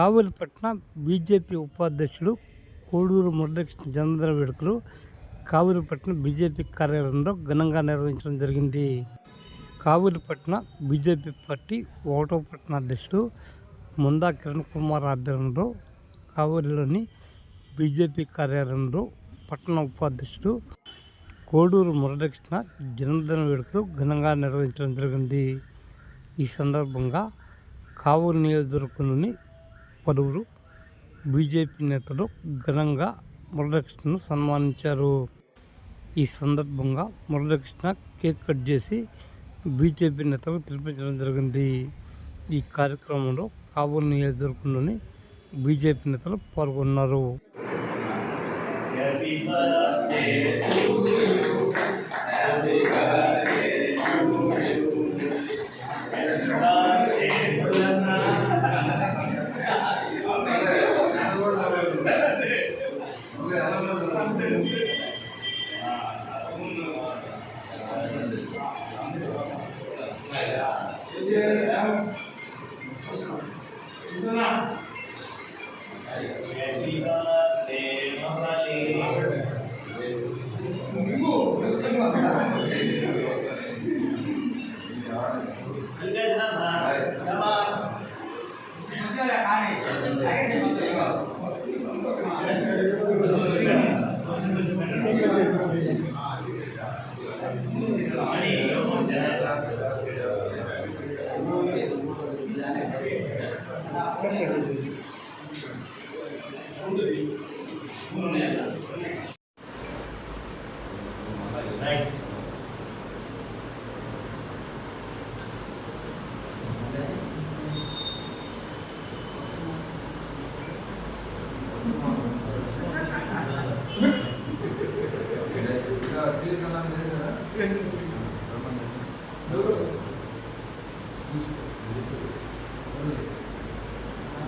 కావలిపట్న BJP ఉపాధ్యక్షుడు కోడూరు మురళీకృష్ణ జన్మదిన వేడుకలు కావలిపట్న బీజేపీ కార్యాలయంలో ఘనంగా నిర్వహించడం జరిగింది. కావలిపట్న బీజేపీ పార్టీ 1వ పట్టణ అధ్యక్షుడు ముందా కిరణ్ కుమార్ ఆధ్వర్యంలో కావలిలోని బీజేపీ కార్యాలయంలో పట్టణ ఉపాధ్యక్షుడు కోడూరు మురళీకృష్ణ జన్మదిన వేడుకలు ఘనంగా నిర్వహించడం జరిగింది. ఈ సందర్భంగా కావలి నియోజకవర్గంలోని పలువురు బీజేపీ నేతలు ఘనంగా మురళీకృష్ణను సన్మానించారు. ఈ సందర్భంగా మురళీకృష్ణ కేక్ కట్ చేసి బీజేపీ నేతలకు తెలిపించడం జరిగింది. ఈ కార్యక్రమంలో కావలి నియోజకవర్గంలోని బీజేపీ నేతలు పాల్గొన్నారు.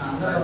అందరూ